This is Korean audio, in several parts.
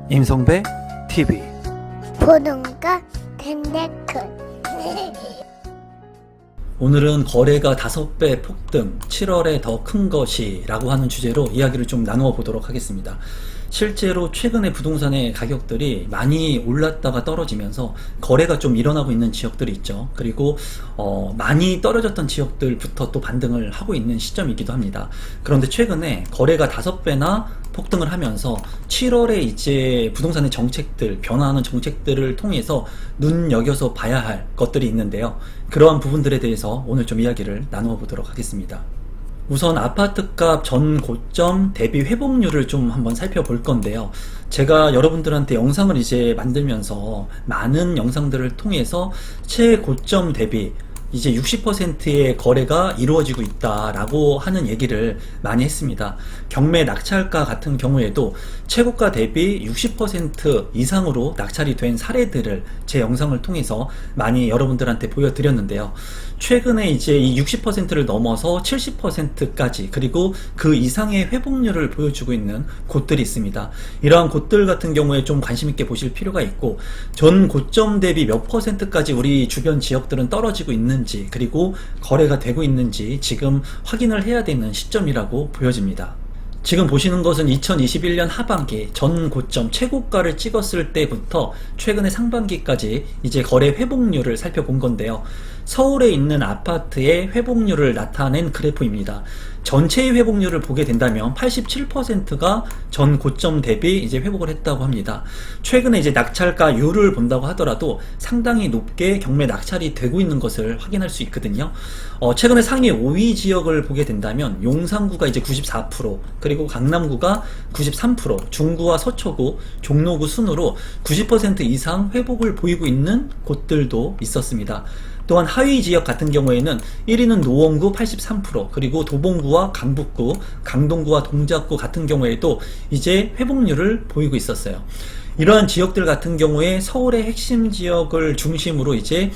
임성배 TV 보는 거 텐데크. 오늘은 거래가 5배 폭등, 7월에 더 큰 것이 라고 하는 주제로 이야기를 좀 나누어 보도록 하겠습니다. 실제로 최근에 부동산의 가격들이 많이 올랐다가 떨어지면서 거래가 좀 일어나고 있는 지역들이 있죠. 그리고 많이 떨어졌던 지역들부터 또 반등을 하고 있는 시점이기도 합니다. 그런데 최근에 거래가 5배나 폭등을 하면서 7월에 이제 부동산의 정책들, 변화하는 정책들을 통해서 눈여겨서 봐야 할 것들이 있는데요. 그러한 부분들에 대해서 오늘 좀 이야기를 나누어 보도록 하겠습니다. 우선 아파트값 전 고점 대비 회복률을 좀 한번 살펴볼 건데요. 제가 여러분들한테 영상을 이제 만들면서 많은 영상들을 통해서 최고점 대비 이제 60%의 거래가 이루어지고 있다라고 하는 얘기를 많이 했습니다. 경매 낙찰가 같은 경우에도 최고가 대비 60% 이상으로 낙찰이 된 사례들을 제 영상을 통해서 많이 여러분들한테 보여드렸는데요. 최근에 이제 이 60%를 넘어서 70%까지 그리고 그 이상의 회복률을 보여주고 있는 곳들이 있습니다. 이러한 곳들 같은 경우에 좀 관심 있게 보실 필요가 있고, 전 고점 대비 몇 %까지 우리 주변 지역들은 떨어지고 있는지, 그리고 거래가 되고 있는지 지금 확인을 해야 되는 시점이라고 보여집니다. 지금 보시는 것은 2021년 하반기 전 고점 최고가를 찍었을 때부터 최근의 상반기까지 이제 거래 회복률을 살펴본 건데요. 서울에 있는 아파트의 회복률을 나타낸 그래프입니다. 전체의 회복률을 보게 된다면 87%가 전 고점 대비 이제 회복을 했다고 합니다. 최근에 이제 낙찰가율을 본다고 하더라도 상당히 높게 경매 낙찰이 되고 있는 것을 확인할 수 있거든요. 최근에 상위 5위 지역을 보게 된다면 용산구가 이제 94%, 그리고 강남구가 93%, 중구와 서초구, 종로구 순으로 90% 이상 회복을 보이고 있는 곳들도 있었습니다. 또한 하위 지역 같은 경우에는 1위는 노원구 83%, 그리고 도봉구와 강북구, 강동구와 동작구 같은 경우에도 이제 회복률을 보이고 있었어요. 이러한 지역들 같은 경우에 서울의 핵심 지역을 중심으로 이제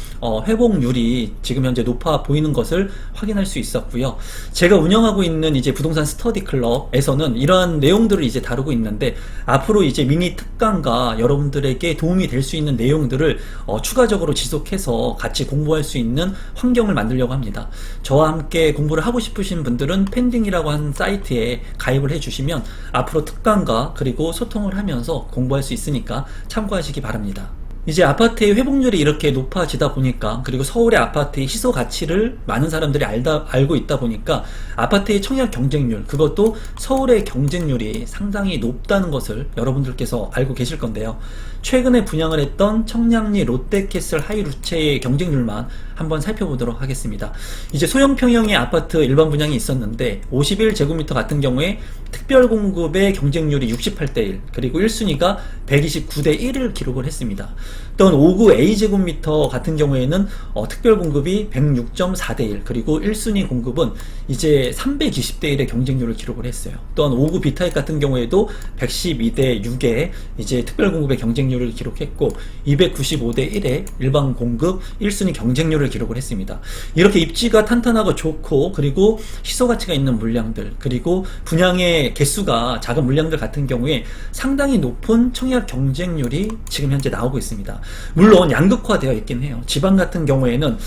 회복률이 지금 현재 높아 보이는 것을 확인할 수 있었고요. 제가 운영하고 있는 이제 부동산 스터디 클럽에서는 이러한 내용들을 이제 다루고 있는데, 앞으로 이제 미니 특강과 여러분들에게 도움이 될 수 있는 내용들을 추가적으로 지속해서 같이 공부할 수 있는 환경을 만들려고 합니다. 저와 함께 공부를 하고 싶으신 분들은 펜딩이라고 하는 사이트에 가입을 해주시면 앞으로 특강과 그리고 소통을 하면서 공부할 수 있으니까 참고하시기 바랍니다. 이제 아파트의 회복률이 이렇게 높아지다 보니까, 그리고 서울의 아파트의 시소 가치를 많은 사람들이 알고 있다 보니까 아파트의 청약 경쟁률, 그것도 서울의 경쟁률이 상당히 높다는 것을 여러분들께서 알고 계실 건데요. 최근에 분양을 했던 청량리 롯데캐슬 하이루체의 경쟁률만 한번 살펴보도록 하겠습니다. 이제 소형평형의 아파트 일반 분양이 있었는데 51제곱미터 같은 경우에 특별공급의 경쟁률이 68대1, 그리고 1순위가 129대1을 기록을 했습니다. 또한 5구 A제곱미터 같은 경우에는 특별공급이 106.4대1, 그리고 1순위 공급은 이제 320대1의 경쟁률을 기록을 했어요. 또한 5구 B타입 같은 경우에도 112대6의 이제 특별공급의 경쟁률을 기록했고, 295대1의 일반 공급 1순위 경쟁률을 기록을 했습니다. 이렇게 입지가 탄탄하고 좋고, 그리고 희소가치가 있는 물량들, 그리고 분양의 개수가 작은 물량들 같은 경우에 상당히 높은 청약 경쟁률이 지금 현재 나오고 있습니다. 물론 양극화되어 있긴 해요. 지방 같은 경우에는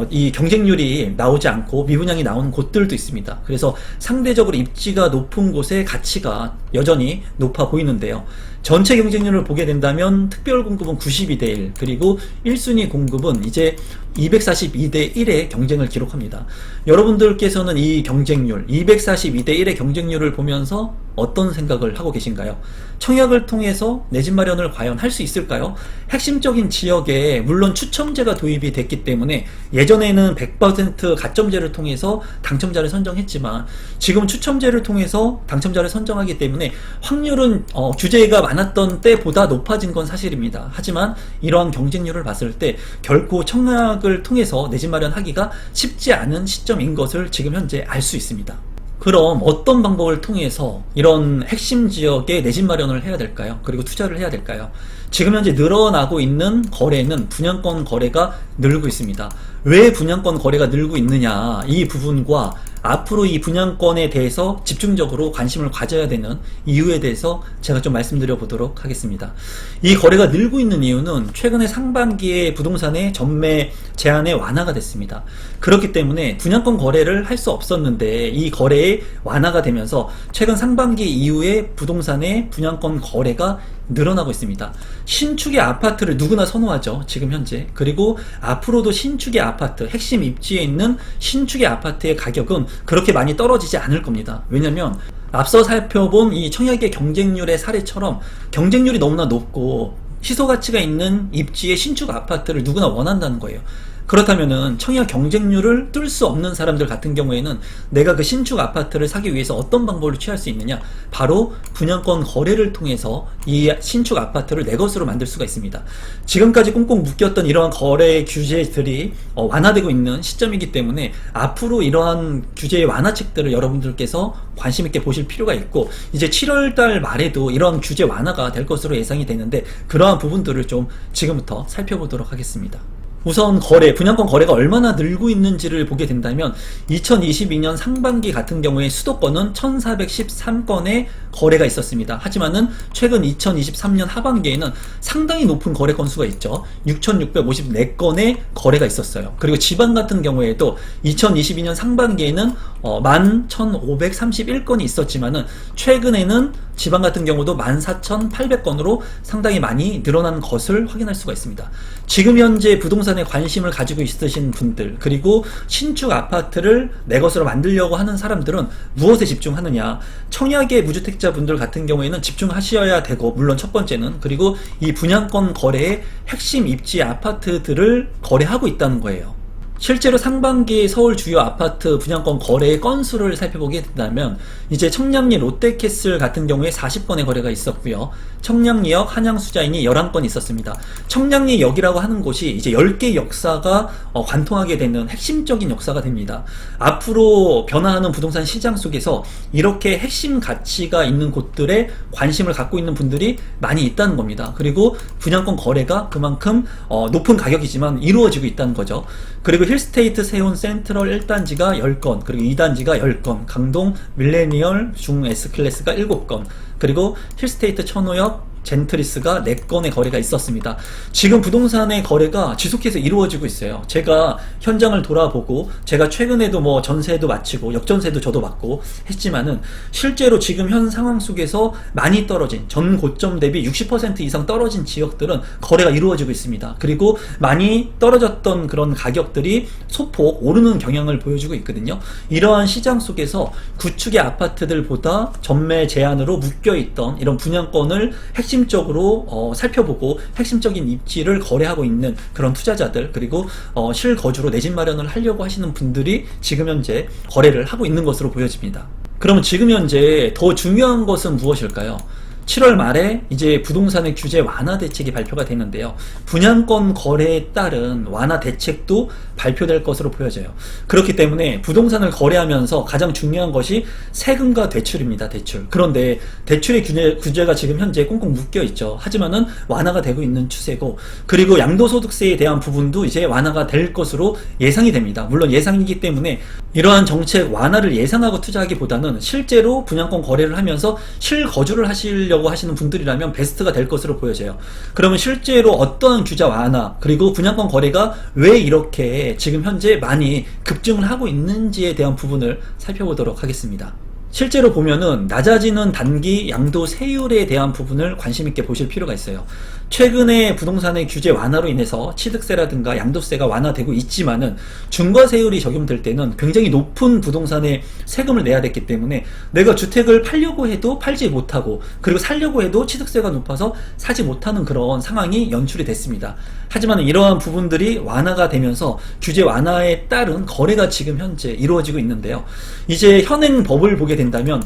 이 경쟁률이 나오지 않고 미분양이 나오는 곳들도 있습니다. 그래서 상대적으로 입지가 높은 곳의 가치가 여전히 높아 보이는데요. 전체 경쟁률을 보게 된다면 특별공급은 92대1, 그리고 1순위 공급은 이제 242대1의 경쟁을 기록합니다. 여러분들께서는 이 경쟁률, 242대1의 경쟁률을 보면서 어떤 생각을 하고 계신가요? 청약을 통해서 내 집 마련을 과연 할 수 있을까요? 핵심적인 지역에 물론 추첨제가 도입이 됐기 때문에 예전에는 100% 가점제를 통해서 당첨자를 선정했지만 지금 추첨제를 통해서 당첨자를 선정하기 때문에 확률은 규제가 많았던 때보다 높아진 건 사실입니다. 하지만 이러한 경쟁률을 봤을 때 결코 청약을 통해서 내 집 마련하기가 쉽지 않은 시점인 것을 지금 현재 알 수 있습니다. 그럼 어떤 방법을 통해서 이런 핵심 지역에 내 집 마련을 해야 될까요? 그리고 투자를 해야 될까요? 지금 현재 늘어나고 있는 거래는 분양권 거래가 늘고 있습니다. 왜 분양권 거래가 늘고 있느냐, 이 부분과 앞으로 이 분양권에 대해서 집중적으로 관심을 가져야 되는 이유에 대해서 제가 좀 말씀드려 보도록 하겠습니다. 이 거래가 늘고 있는 이유는 최근에 상반기에 부동산의 전매 제한의 완화가 됐습니다. 그렇기 때문에 분양권 거래를 할 수 없었는데 이 거래의 완화가 되면서 최근 상반기 이후에 부동산의 분양권 거래가 늘어나고 있습니다. 신축의 아파트를 누구나 선호하죠, 지금 현재. 그리고 앞으로도 신축의 아파트, 핵심 입지에 있는 신축의 아파트의 가격은 그렇게 많이 떨어지지 않을 겁니다. 왜냐면 앞서 살펴본 이 청약의 경쟁률의 사례처럼 경쟁률이 너무나 높고 희소 가치가 있는 입지의 신축 아파트를 누구나 원한다는 거예요. 그렇다면은 청약 경쟁률을 뚫을 수 없는 사람들 같은 경우에는 내가 그 신축 아파트를 사기 위해서 어떤 방법을 취할 수 있느냐, 바로 분양권 거래를 통해서 이 신축 아파트를 내 것으로 만들 수가 있습니다. 지금까지 꽁꽁 묶였던 이러한 거래 규제들이 완화되고 있는 시점이기 때문에 앞으로 이러한 규제의 완화책들을 여러분들께서 관심 있게 보실 필요가 있고, 이제 7월달 말에도 이러한 규제 완화가 될 것으로 예상이 되는데 그러한 부분들을 좀 지금부터 살펴보도록 하겠습니다. 우선 분양권 거래가 얼마나 늘고 있는지를 보게 된다면 2022년 상반기 같은 경우에 수도권은 1413건의 거래가 있었습니다. 하지만은 최근 2023년 하반기에는 상당히 높은 거래 건수가 있죠. 6654건의 거래가 있었어요. 그리고 지방 같은 경우에도 2022년 상반기에는 11,531건이 있었지만은 최근에는 지방 같은 경우도 14,800건으로 상당히 많이 늘어난 것을 확인할 수가 있습니다. 지금 현재 부동산에 관심을 가지고 있으신 분들, 그리고 신축 아파트를 내 것으로 만들려고 하는 사람들은 무엇에 집중하느냐, 청약의 무주택자분들 같은 경우에는 집중하셔야 되고, 물론 첫 번째는, 그리고 이 분양권 거래의 핵심 입지 아파트들을 거래하고 있다는 거예요. 실제로 상반기 서울 주요 아파트 분양권 거래의 건수를 살펴보게 된다면 이제 청량리 롯데캐슬 같은 경우에 40건의 거래가 있었고요. 청량리역 한양수자인이 11건 있었습니다. 청량리역이라고 하는 곳이 이제 10개의 역사가 관통하게 되는 핵심적인 역사가 됩니다. 앞으로 변화하는 부동산 시장 속에서 이렇게 핵심 가치가 있는 곳들에 관심을 갖고 있는 분들이 많이 있다는 겁니다. 그리고 분양권 거래가 그만큼 높은 가격이지만 이루어지고 있다는 거죠. 그리고 힐스테이트 세운 센트럴 1단지가 10건, 그리고 2단지가 10건, 강동 밀레니얼 중 S클래스가 7건, 그리고 힐스테이트 천호역 젠트리스가 4건의 거래가 있었습니다. 지금 부동산의 거래가 지속해서 이루어지고 있어요. 제가 현장을 돌아보고, 제가 최근에도 뭐 전세도 마치고 역전세도 저도 받고 했지만은 실제로 지금 현 상황 속에서 많이 떨어진, 전 고점 대비 60% 이상 떨어진 지역들은 거래가 이루어지고 있습니다. 그리고 많이 떨어졌던 그런 가격들이 소폭 오르는 경향을 보여주고 있거든요. 이러한 시장 속에서 구축의 아파트들보다 전매 제한으로 묶여있던 이런 분양권을 핵심적으로 살펴보고 핵심적인 입지를 거래하고 있는 그런 투자자들, 그리고 실거주로 내 집 마련을 하려고 하시는 분들이 지금 현재 거래를 하고 있는 것으로 보여집니다. 그러면 지금 현재 더 중요한 것은 무엇일까요? 7월 말에 이제 부동산의 규제 완화 대책이 발표가 되는데요. 분양권 거래에 따른 완화 대책도 발표될 것으로 보여져요. 그렇기 때문에 부동산을 거래하면서 가장 중요한 것이 세금과 대출입니다. 대출. 그런데 대출의 규제가 지금 현재 꽁꽁 묶여 있죠. 하지만은 완화가 되고 있는 추세고, 그리고 양도소득세에 대한 부분도 이제 완화가 될 것으로 예상이 됩니다. 물론 예상이기 때문에 이러한 정책 완화를 예상하고 투자하기보다는 실제로 분양권 거래를 하면서 실거주를 하시려고 하시는 분들이라면 베스트가 될 것으로 보여져요. 그러면 실제로 어떠한 규제 완화, 그리고 분양권 거래가 왜 이렇게 지금 현재 많이 급증을 하고 있는지에 대한 부분을 살펴보도록 하겠습니다. 실제로 보면은 낮아지는 단기 양도세율에 대한 부분을 관심 있게 보실 필요가 있어요. 최근에 부동산의 규제 완화로 인해서 취득세라든가 양도세가 완화되고 있지만은 중과세율이 적용될 때는 굉장히 높은 부동산의 세금을 내야 됐기 때문에 내가 주택을 팔려고 해도 팔지 못하고, 그리고 살려고 해도 취득세가 높아서 사지 못하는 그런 상황이 연출이 됐습니다. 하지만 이러한 부분들이 완화가 되면서 규제 완화에 따른 거래가 지금 현재 이루어지고 있는데요. 이제 현행 법을 보게 된다면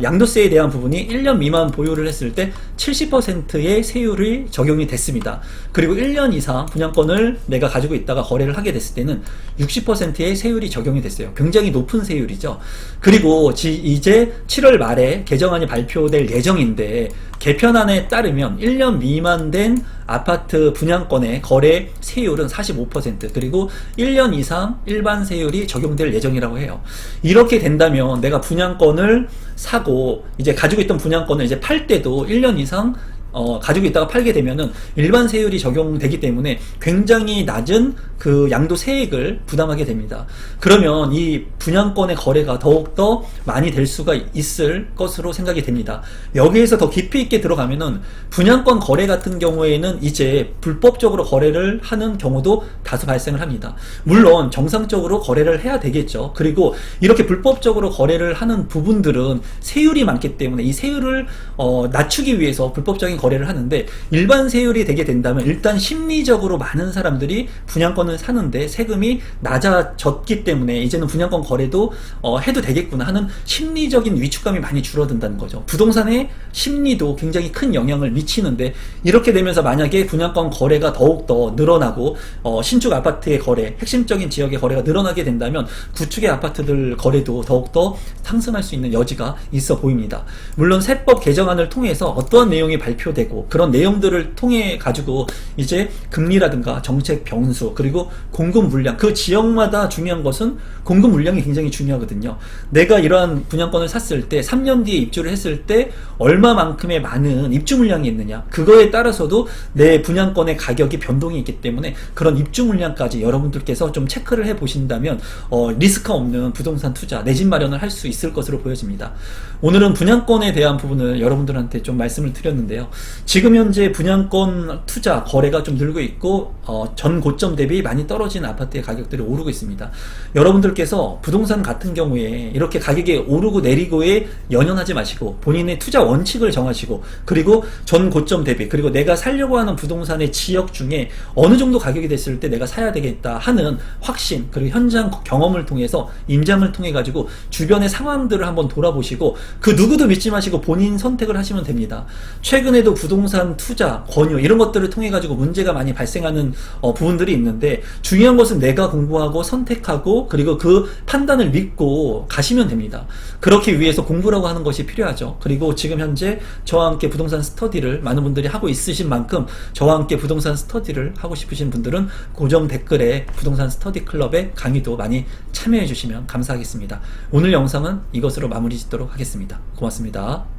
양도세에 대한 부분이 1년 미만 보유를 했을 때 70%의 세율이 적용이 됐습니다. 그리고 1년 이상 분양권을 내가 가지고 있다가 거래를 하게 됐을 때는 60%의 세율이 적용이 됐어요. 굉장히 높은 세율이죠. 그리고 이제 7월 말에 개정안이 발표될 예정인데 개편안에 따르면 1년 미만 된 아파트 분양권의 거래 세율은 45%, 그리고 1년 이상 일반 세율이 적용될 예정이라고 해요. 이렇게 된다면 내가 분양권을 사고 이제 가지고 있던 분양권을 이제 팔 때도 1년 이상 가지고 있다가 팔게 되면은 일반 세율이 적용되기 때문에 굉장히 낮은 그 양도세액을 부담하게 됩니다. 그러면 이 분양권의 거래가 더욱더 많이 될 수가 있을 것으로 생각이 됩니다. 여기에서 더 깊이 있게 들어가면은 분양권 거래 같은 경우에는 이제 불법적으로 거래를 하는 경우도 다수 발생을 합니다. 물론 정상적으로 거래를 해야 되겠죠. 그리고 이렇게 불법적으로 거래를 하는 부분들은 세율이 많기 때문에 이 세율을 낮추기 위해서 불법적인 거래를 하는데, 일반 세율이 되게 된다면 일단 심리적으로 많은 사람들이 분양권을 사는데 세금이 낮아졌기 때문에 이제는 분양권 거래도 해도 되겠구나 하는 심리적인 위축감이 많이 줄어든다는 거죠. 부동산의 심리도 굉장히 큰 영향을 미치는데, 이렇게 되면서 만약에 분양권 거래가 더욱더 늘어나고 신축 아파트의 거래, 핵심적인 지역의 거래가 늘어나게 된다면 구축의 아파트들 거래도 더욱더 상승할 수 있는 여지가 있어 보입니다. 물론 세법 개정안을 통해서 어떠한 내용이 발표되고 그런 내용들을 통해 가지고 이제 금리라든가 정책 변수, 그리고 공급 물량, 그 지역마다 중요한 것은 공급 물량이 굉장히 중요하거든요. 내가 이러한 분양권을 샀을 때 3년 뒤에 입주를 했을 때 얼마만큼의 많은 입주 물량이 있느냐, 그거에 따라서도 내 분양권의 가격이 변동이 있기 때문에 그런 입주 물량까지 여러분들께서 좀 체크를 해 보신다면 리스크 없는 부동산 투자, 내 집 마련을 할 수 있을 것으로 보여집니다. 오늘은 분양권에 대한 부분을 여러분들한테 좀 말씀을 드렸는데요. 지금 현재 분양권 투자 거래가 좀 늘고 있고 전 고점 대비 많이 떨어진 아파트의 가격들이 오르고 있습니다. 여러분들께서 부동산 같은 경우에 이렇게 가격이 오르고 내리고에 연연하지 마시고 본인의 투자 원칙을 정하시고, 그리고 전 고점 대비, 그리고 내가 살려고 하는 부동산의 지역 중에 어느 정도 가격이 됐을 때 내가 사야 되겠다 하는 확신, 그리고 현장 경험을 통해서 임장을 통해 가지고 주변의 상황들을 한번 돌아보시고 그 누구도 믿지 마시고 본인 선택을 하시면 됩니다. 최근에도 부동산 투자, 권유 이런 것들을 통해 가지고 문제가 많이 발생하는 부분들이 있는데, 중요한 것은 내가 공부하고 선택하고 그리고 그 판단을 믿고 가시면 됩니다. 그렇기 위해서 공부라고 하는 것이 필요하죠. 그리고 지금 현재 저와 함께 부동산 스터디를 많은 분들이 하고 있으신 만큼 저와 함께 부동산 스터디를 하고 싶으신 분들은 고정 댓글에 부동산 스터디 클럽의 강의도 많이 참여해 주시면 감사하겠습니다. 오늘 영상은 이것으로 마무리 짓도록 하겠습니다. 고맙습니다.